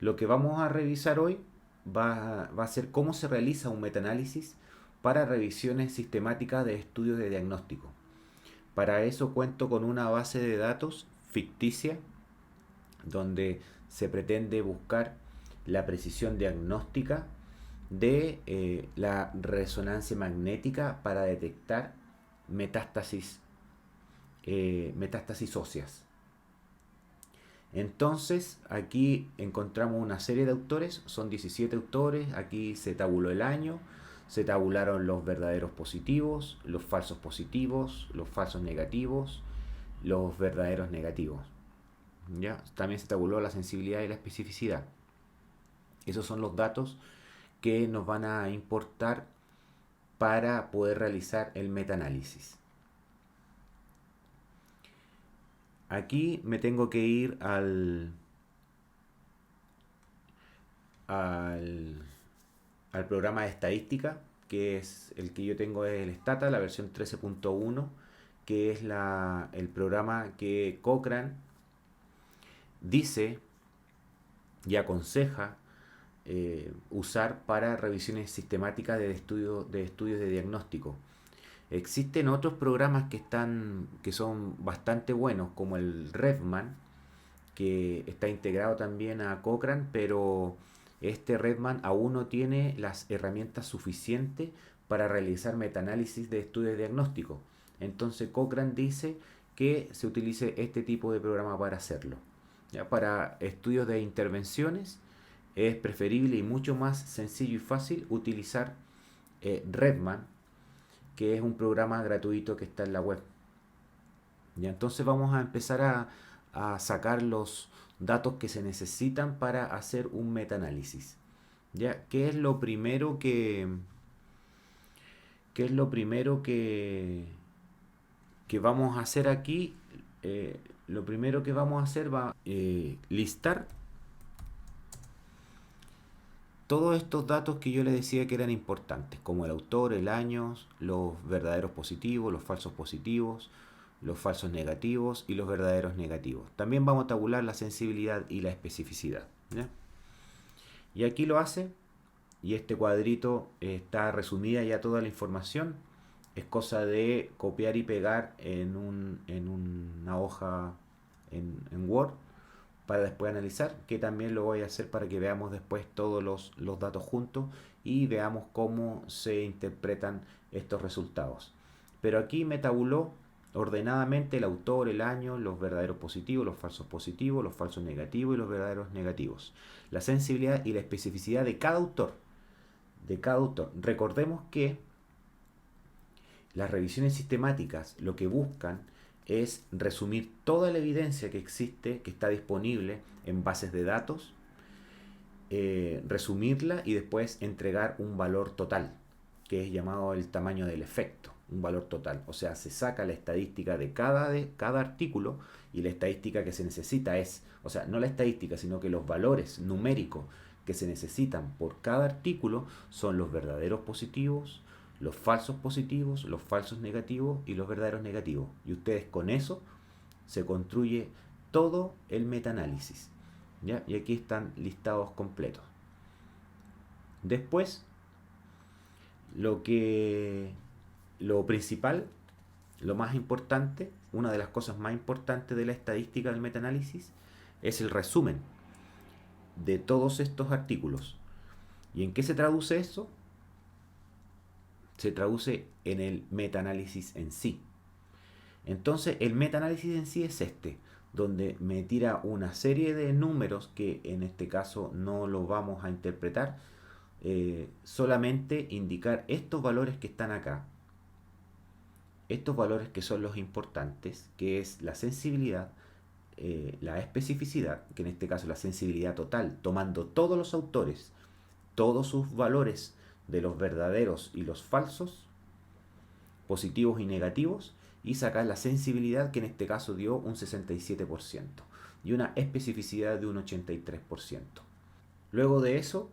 Lo que vamos a revisar hoy va a ser cómo se realiza un metaanálisis para revisiones sistemáticas de estudios de diagnóstico. Para eso cuento con una base de datos ficticia donde se pretende buscar la precisión diagnóstica de la resonancia magnética para detectar metástasis, metástasis óseas. Entonces, aquí encontramos una serie de autores, son 17 autores, aquí se tabuló el año, se tabularon los verdaderos positivos, los falsos negativos, los verdaderos negativos. ¿Ya? También se tabuló la sensibilidad y la especificidad. Esos son los datos que nos van a importar para poder realizar el metaanálisis. Aquí me tengo que ir al, al programa de estadística, que es el que yo tengo, es el Stata, la versión 13.1, que es el programa que Cochrane dice y aconseja usar para revisiones sistemáticas de estudios de diagnóstico. Existen otros programas que son bastante buenos, como el Redman, que está integrado también a Cochrane, pero este Redman aún no tiene las herramientas suficientes para realizar metaanálisis de estudios diagnósticos. Entonces Cochrane dice que se utilice este tipo de programa para hacerlo. ¿Ya? Para estudios de intervenciones es preferible y mucho más sencillo y fácil utilizar Redman, que es un programa gratuito que está en la web. Y entonces vamos a empezar a sacar los datos que se necesitan para hacer un metaanálisis. ¿Ya? ¿Qué es lo primero que vamos a hacer aquí? Lo primero que vamos a hacer va a listar todos estos datos que yo les decía que eran importantes, como el autor, el año, los verdaderos positivos, los falsos negativos y los verdaderos negativos. También vamos a tabular la sensibilidad y la especificidad. ¿Ya? Y aquí lo hace, y este cuadrito está resumida ya toda la información. Es cosa de copiar y pegar en una hoja en Word para después analizar, que también lo voy a hacer para que veamos después todos los datos juntos y veamos cómo se interpretan estos resultados. Pero aquí me tabuló ordenadamente el autor, el año, los verdaderos positivos, los falsos negativos y los verdaderos negativos. La sensibilidad y la especificidad de cada autor. De cada autor. Recordemos que las revisiones sistemáticas lo que buscan es resumir toda la evidencia que existe, que está disponible en bases de datos, resumirla y después entregar un valor total, que es llamado el tamaño del efecto, un valor total. O sea, se saca la estadística de cada artículo y la estadística que se necesita es, o sea, no la estadística, sino que los valores numéricos que se necesitan por cada artículo son los verdaderos positivos, los falsos negativos y los verdaderos negativos. Y ustedes con eso se construye todo el metaanálisis. ¿Ya? Y aquí están listados completos. Después, lo que lo principal, lo más importante, una de las cosas más importantes de la estadística del metaanálisis es el resumen de todos estos artículos. ¿Y en qué se traduce eso? Se traduce en el metaanálisis en sí. Entonces, el metaanálisis en sí es este, donde me tira una serie de números que en este caso no lo vamos a interpretar, solamente indicar estos valores que están acá, estos valores que son los importantes, que es la sensibilidad, la especificidad, que en este caso es la sensibilidad total, tomando todos los autores, todos sus valores de los verdaderos y los falsos, positivos y negativos, y sacar la sensibilidad, que en este caso dio un 67%, y una especificidad de un 83%. Luego de eso,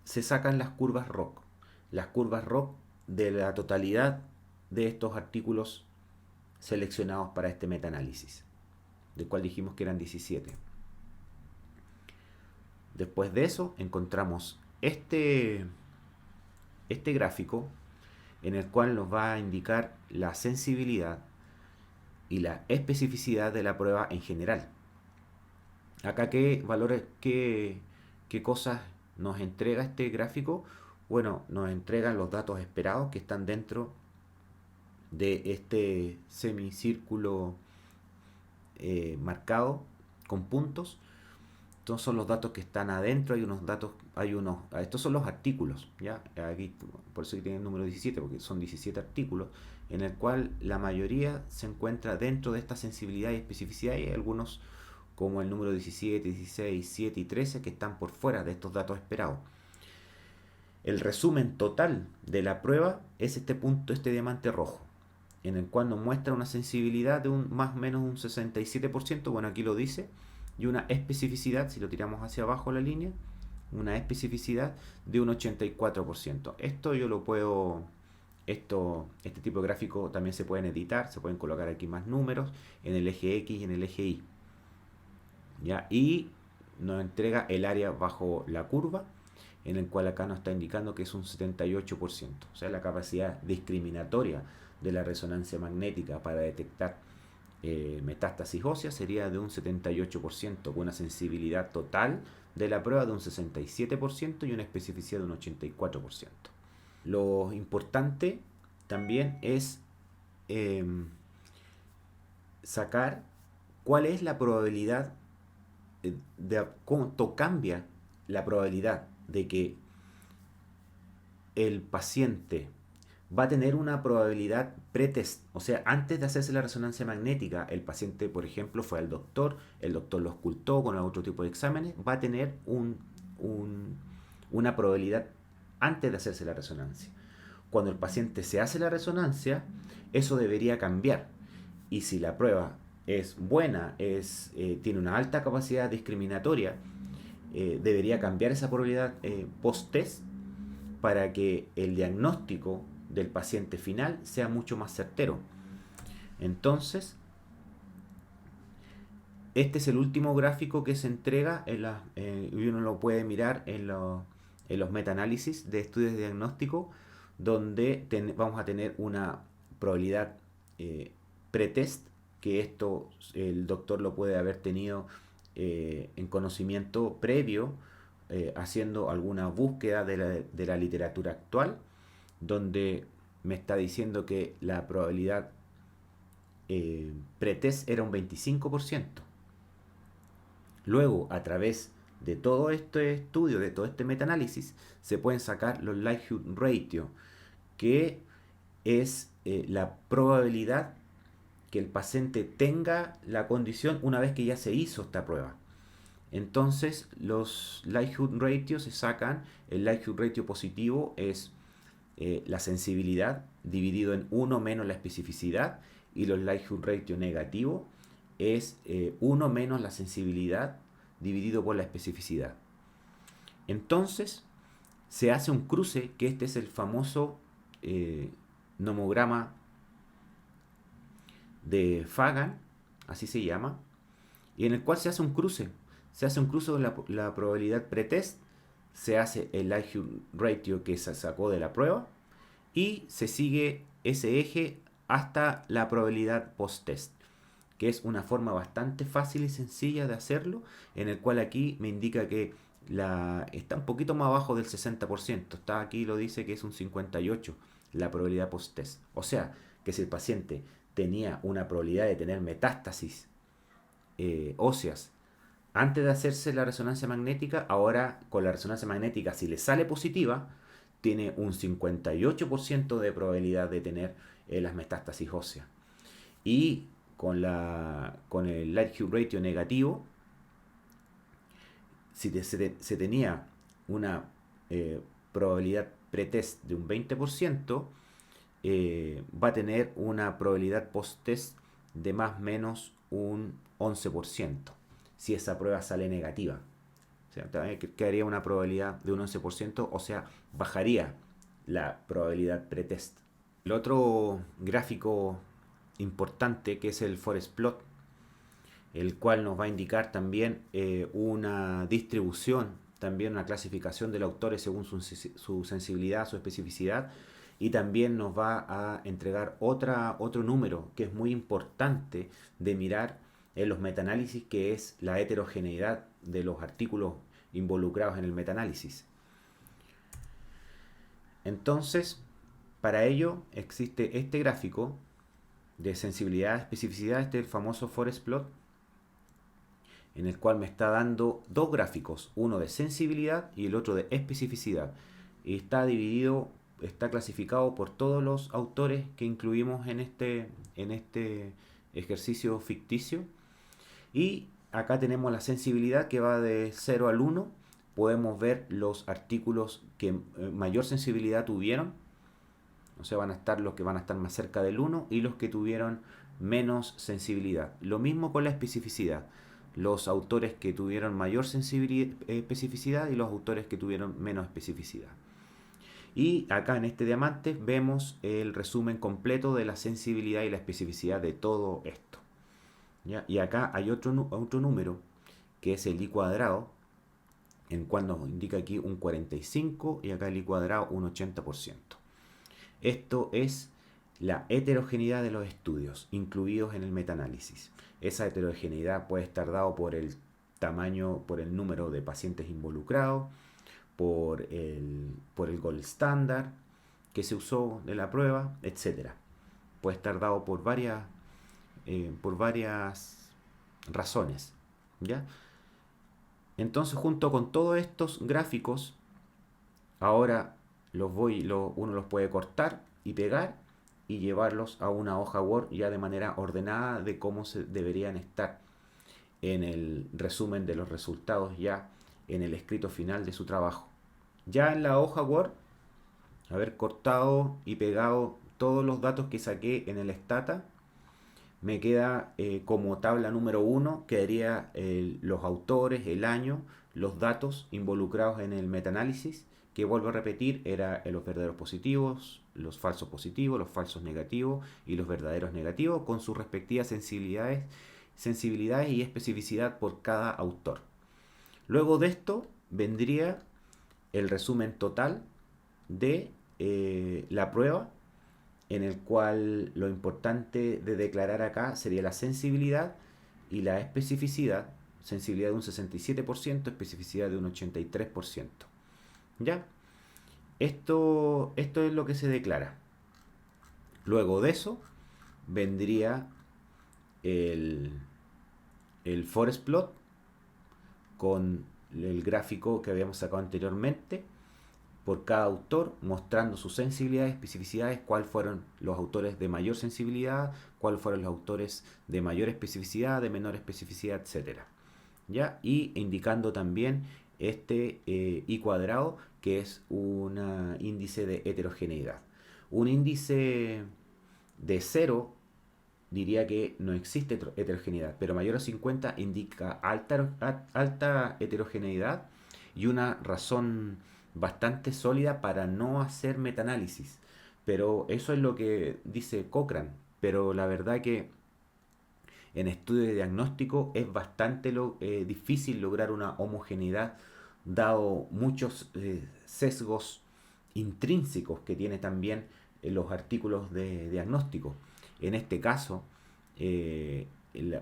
se sacan las curvas ROC. Las curvas ROC de la totalidad de estos artículos seleccionados para este metaanálisis, del cual dijimos que eran 17. Después de eso encontramos este gráfico en el cual nos va a indicar la sensibilidad y la especificidad de la prueba en general. Acá qué valores, qué cosas nos entrega este gráfico. Bueno, nos entregan los datos esperados que están dentro de este semicírculo marcado con puntos. Estos son los datos que están adentro, estos son los artículos, ¿ya? Aquí, por eso que tiene el número 17, porque son 17 artículos, en el cual la mayoría se encuentra dentro de esta sensibilidad y especificidad, y hay algunos como el número 17, 16, 7 y 13 que están por fuera de estos datos esperados. El resumen total de la prueba es este punto, este diamante rojo, en el cual nos muestra una sensibilidad de más o menos un 67%, bueno, aquí lo dice, y una especificidad, si lo tiramos hacia abajo la línea, una especificidad de un 84%. Esto yo lo puedo, este tipo de gráfico también se pueden editar, se pueden colocar aquí más números en el eje X y en el eje Y. ¿Ya? Y nos entrega el área bajo la curva, en el cual acá nos está indicando que es un 78%. O sea, la capacidad discriminatoria de la resonancia magnética para detectar metástasis ósea sería de un 78%, con una sensibilidad total de la prueba de un 67% y una especificidad de un 84%. Lo importante también es eh, sacar cuál es la probabilidad de cuánto cambia la probabilidad de que el paciente va a tener una probabilidad pretest, o sea, antes de hacerse la resonancia magnética, el paciente, por ejemplo, fue al doctor, el doctor lo ocultó con otro tipo de exámenes, va a tener una probabilidad antes de hacerse la resonancia. Cuando el paciente se hace la resonancia, eso debería cambiar. Y si la prueba es buena, tiene una alta capacidad discriminatoria, debería cambiar esa probabilidad post-test para que el diagnóstico del paciente final sea mucho más certero. Entonces, este es el último gráfico que se entrega y uno lo puede mirar en los metaanálisis de estudios de diagnóstico, donde vamos a tener una probabilidad pretest, que esto el doctor lo puede haber tenido en conocimiento previo, haciendo alguna búsqueda de la literatura actual, donde me está diciendo que la probabilidad pretest era un 25%. Luego, a través de todo este estudio, de todo este metaanálisis, se pueden sacar los likelihood ratio, que es la probabilidad que el paciente tenga la condición una vez que ya se hizo esta prueba. Entonces, los likelihood ratio se sacan. El likelihood ratio positivo es la sensibilidad dividido en 1 menos la especificidad, y los likelihood ratio negativo es 1 menos la sensibilidad dividido por la especificidad. Entonces, se hace un cruce, que este es el famoso nomograma de Fagan, así se llama, y en el cual se hace un cruce. Se hace un cruce de la probabilidad pretest, se hace el likelihood ratio que se sacó de la prueba, y se sigue ese eje hasta la probabilidad post-test, que es una forma bastante fácil y sencilla de hacerlo, en el cual aquí me indica que está un poquito más abajo del 60%, está aquí, lo dice que es un 58% la probabilidad post-test. O sea, que si el paciente tenía una probabilidad de tener metástasis óseas antes de hacerse la resonancia magnética, ahora con la resonancia magnética, si le sale positiva, tiene un 58% de probabilidad de tener las metástasis óseas. Y con el likelihood ratio negativo, si se tenía una probabilidad pretest de un 20%, va a tener una probabilidad post-test de más o menos un 11%, si esa prueba sale negativa. O sea, también quedaría una probabilidad de un 11%, o sea, bajaría la probabilidad pretest. El otro gráfico importante, que es el forest plot, el cual nos va a indicar también una distribución también una clasificación de los autores según su sensibilidad, su especificidad, y también nos va a entregar otro número que es muy importante de mirar en los metaanálisis, que es la heterogeneidad de los artículos involucrados en el metaanálisis. Entonces, para ello existe este gráfico de sensibilidad, especificidad, este famoso forest plot, en el cual me está dando dos gráficos, uno de sensibilidad y el otro de especificidad. Y está dividido, está clasificado por todos los autores que incluimos en este ejercicio ficticio. Y acá tenemos la sensibilidad que va de 0 al 1. Podemos ver los artículos que mayor sensibilidad tuvieron. O sea, van a estar los que van a estar más cerca del 1 y los que tuvieron menos sensibilidad. Lo mismo con la especificidad. Los autores que tuvieron mayor especificidad y los autores que tuvieron menos especificidad. Y acá en este diamante vemos el resumen completo de la sensibilidad y la especificidad de todo esto. ¿Ya? Y acá hay otro número que es el I cuadrado, en cual nos indica aquí un 45 y acá el I cuadrado un 80%. Esto es la heterogeneidad de los estudios incluidos en el metaanálisis. Esa heterogeneidad puede estar dado por el tamaño, por el número de pacientes involucrados, por el gold standard que se usó de la prueba, etc. Puede estar dado por varias razones, ¿ya? Entonces, junto con todos estos gráficos, ahora uno los puede cortar y pegar y llevarlos a una hoja Word ya de manera ordenada de cómo se deberían estar en el resumen de los resultados, ya en el escrito final de su trabajo. Ya en la hoja Word, haber cortado y pegado todos los datos que saqué en el Stata, me queda como tabla número 1, quedaría los autores, el año, los datos involucrados en el metaanálisis, que vuelvo a repetir, era los verdaderos positivos, los falsos negativos y los verdaderos negativos, con sus respectivas sensibilidades y especificidad por cada autor. Luego de esto vendría el resumen total de la prueba, en el cual lo importante de declarar acá sería la sensibilidad y la especificidad. Sensibilidad de un 67%, especificidad de un 83%. ¿Ya? Esto es lo que se declara. Luego de eso vendría el forest plot con el gráfico que habíamos sacado anteriormente por cada autor, mostrando sus sensibilidades, especificidades, cuáles fueron los autores de mayor sensibilidad, cuáles fueron los autores de mayor especificidad, de menor especificidad, etc. ¿Ya? Y indicando también este I cuadrado, que es un índice de heterogeneidad. Un índice de 0 diría que no existe heterogeneidad, pero mayor a 50 indica alta heterogeneidad y una razón bastante sólida para no hacer metaanálisis. Pero eso es lo que dice Cochrane. Pero la verdad que en estudios de diagnóstico es bastante difícil lograr una homogeneidad, dado muchos sesgos intrínsecos que tiene también los artículos de diagnóstico. En este caso,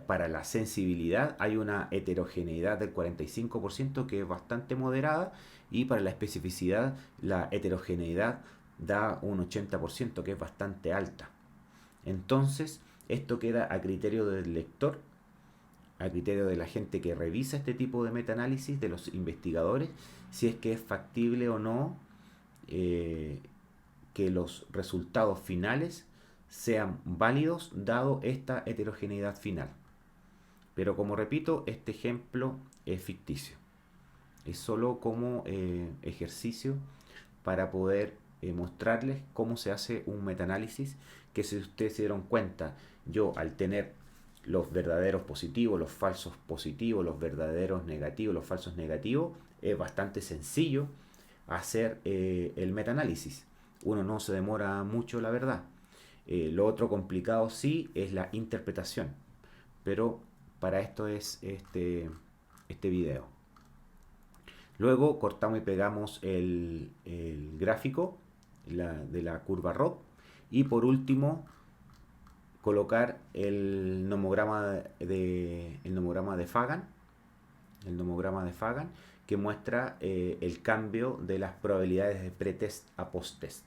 para la sensibilidad hay una heterogeneidad del 45% que es bastante moderada, y para la especificidad la heterogeneidad da un 80% que es bastante alta. Entonces, esto queda a criterio del lector, a criterio de la gente que revisa este tipo de metaanálisis, de los investigadores, si es que es factible o no que los resultados finales sean válidos dado esta heterogeneidad final. Pero como repito, este ejemplo es ficticio. Es solo como ejercicio para poder mostrarles cómo se hace un metaanálisis, que si ustedes se dieron cuenta, yo al tener los verdaderos positivos, los falsos positivos, los verdaderos negativos, los falsos negativos, es bastante sencillo hacer el metaanálisis. Uno no se demora mucho, la verdad. Lo otro complicado sí es la interpretación, pero para esto es este video. Luego cortamos y pegamos el gráfico de la curva ROP. Y por último, colocar el nomograma de Fagan, que muestra el cambio de las probabilidades de pretest a posttest.